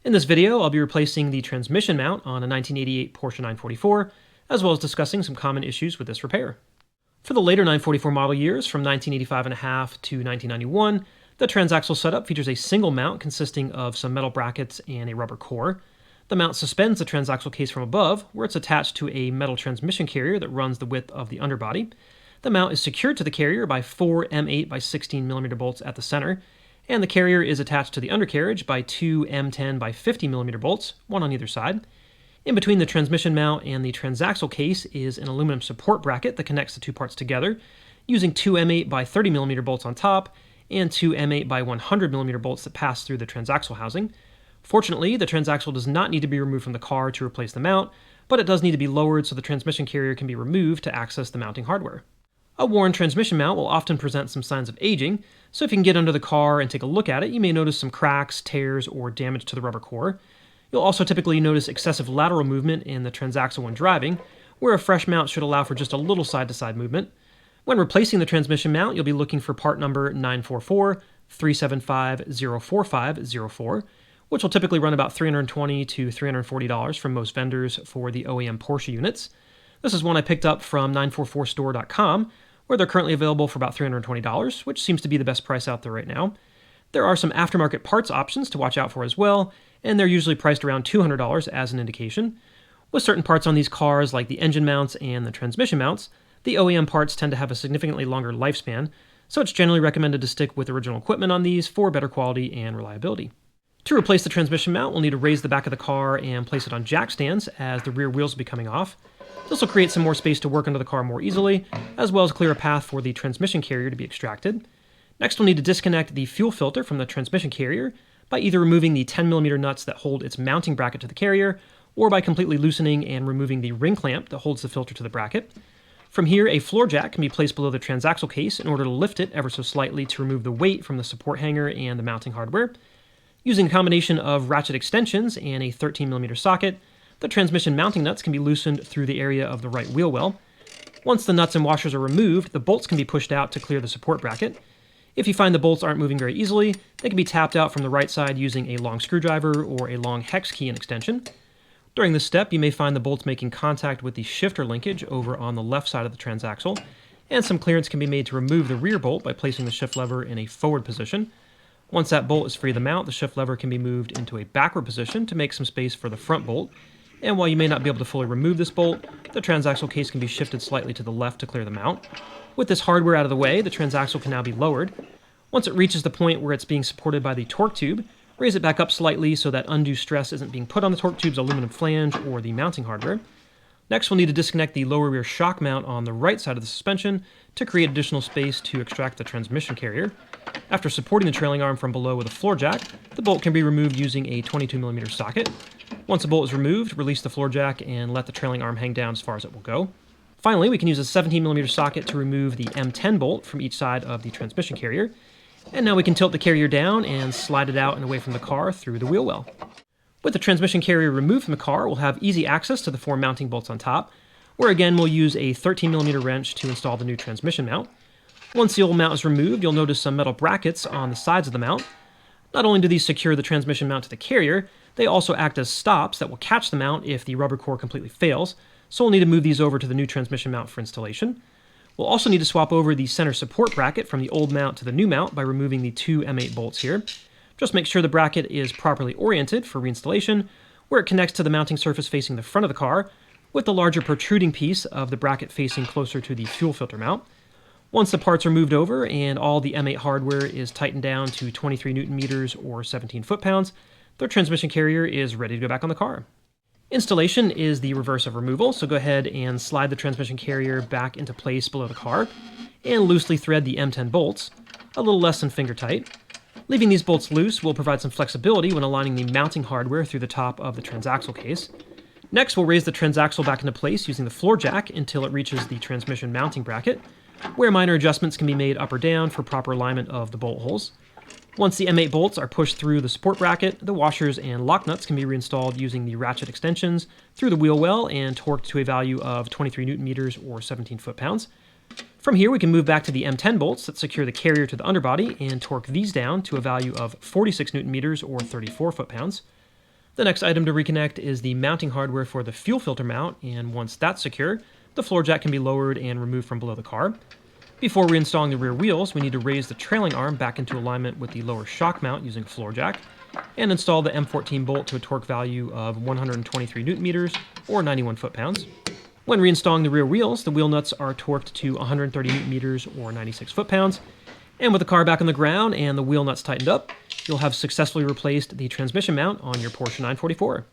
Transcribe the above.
In this video, I'll be replacing the transmission mount on a 1988 Porsche 944, as well as discussing some common issues with this repair. For the later 944 model years, from 1985.5 to 1991, the transaxle setup features a single mount consisting of some metal brackets and a rubber core. The mount suspends the transaxle case from above, where it's attached to a metal transmission carrier that runs the width of the underbody. The mount is secured to the carrier by 4 M8 by 16mm bolts at the center, and the carrier is attached to the undercarriage by 2 M10 by 50mm bolts, one on either side. In between the transmission mount and the transaxle case is an aluminum support bracket that connects the two parts together, using 2 M8 by 30mm bolts on top and 2 M8 by 100mm bolts that pass through the transaxle housing. Fortunately, the transaxle does not need to be removed from the car to replace the mount, but it does need to be lowered so the transmission carrier can be removed to access the mounting hardware. A worn transmission mount will often present some signs of aging, so if you can get under the car and take a look at it, you may notice some cracks, tears, or damage to the rubber core. You'll also typically notice excessive lateral movement in the transaxle when driving, where a fresh mount should allow for just a little side-to-side movement. When replacing the transmission mount, you'll be looking for part number 944-375-04504, which will typically run about $320 to $340 from most vendors for the OEM Porsche units. This is one I picked up from 944store.com, where they're currently available for about $320, which seems to be the best price out there right now. There are some aftermarket parts options to watch out for as well, and they're usually priced around $200 as an indication. With certain parts on these cars, like the engine mounts and the transmission mounts, the OEM parts tend to have a significantly longer lifespan, so it's generally recommended to stick with original equipment on these for better quality and reliability. To replace the transmission mount, we'll need to raise the back of the car and place it on jack stands as the rear wheels will be coming off. This will create some more space to work under the car more easily, as well as clear a path for the transmission carrier to be extracted. Next, we'll need to disconnect the fuel filter from the transmission carrier by either removing the 10mm nuts that hold its mounting bracket to the carrier, or by completely loosening and removing the ring clamp that holds the filter to the bracket. From here, a floor jack can be placed below the transaxle case in order to lift it ever so slightly to remove the weight from the support hanger and the mounting hardware. Using a combination of ratchet extensions and a 13mm socket, the transmission mounting nuts can be loosened through the area of the right wheel well. Once the nuts and washers are removed, the bolts can be pushed out to clear the support bracket. If you find the bolts aren't moving very easily, they can be tapped out from the right side using a long screwdriver or a long hex key and extension. During this step, you may find the bolts making contact with the shifter linkage over on the left side of the transaxle, and some clearance can be made to remove the rear bolt by placing the shift lever in a forward position. Once that bolt is free to mount, the shift lever can be moved into a backward position to make some space for the front bolt. And while you may not be able to fully remove this bolt, the transaxle case can be shifted slightly to the left to clear the mount. With this hardware out of the way, the transaxle can now be lowered. Once it reaches the point where it's being supported by the torque tube, raise it back up slightly so that undue stress isn't being put on the torque tube's aluminum flange or the mounting hardware. Next, we'll need to disconnect the lower rear shock mount on the right side of the suspension to create additional space to extract the transmission carrier. After supporting the trailing arm from below with a floor jack, the bolt can be removed using a 22mm socket. Once the bolt is removed, release the floor jack and let the trailing arm hang down as far as it will go. Finally, we can use a 17mm socket to remove the M10 bolt from each side of the transmission carrier. And now we can tilt the carrier down and slide it out and away from the car through the wheel well. With the transmission carrier removed from the car, we'll have easy access to the 4 mounting bolts on top, where again we'll use a 13mm wrench to install the new transmission mount. Once the old mount is removed, you'll notice some metal brackets on the sides of the mount. Not only do these secure the transmission mount to the carrier, they also act as stops that will catch the mount if the rubber core completely fails, so we'll need to move these over to the new transmission mount for installation. We'll also need to swap over the center support bracket from the old mount to the new mount by removing the 2 M8 bolts here. Just make sure the bracket is properly oriented for reinstallation, where it connects to the mounting surface facing the front of the car, with the larger protruding piece of the bracket facing closer to the fuel filter mount. Once the parts are moved over and all the M8 hardware is tightened down to 23 Newton meters or 17 foot-pounds, the transmission carrier is ready to go back on the car. Installation is the reverse of removal, so go ahead and slide the transmission carrier back into place below the car, and loosely thread the M10 bolts, a little less than finger tight. Leaving these bolts loose will provide some flexibility when aligning the mounting hardware through the top of the transaxle case. Next, we'll raise the transaxle back into place using the floor jack until it reaches the transmission mounting bracket, where minor adjustments can be made up or down for proper alignment of the bolt holes. Once the M8 bolts are pushed through the support bracket, the washers and lock nuts can be reinstalled using the ratchet extensions through the wheel well and torqued to a value of 23 Newton meters or 17 foot-pounds. From here, we can move back to the M10 bolts that secure the carrier to the underbody and torque these down to a value of 46 Newton meters or 34 foot-pounds. The next item to reconnect is the mounting hardware for the fuel filter mount, and once that's secure, the floor jack can be lowered and removed from below the car. Before reinstalling the rear wheels, we need to raise the trailing arm back into alignment with the lower shock mount using a floor jack, and install the M14 bolt to a torque value of 123 newton meters or 91 foot-pounds. When reinstalling the rear wheels, the wheel nuts are torqued to 130 newton meters or 96 foot-pounds, and with the car back on the ground and the wheel nuts tightened up, you'll have successfully replaced the transmission mount on your Porsche 944.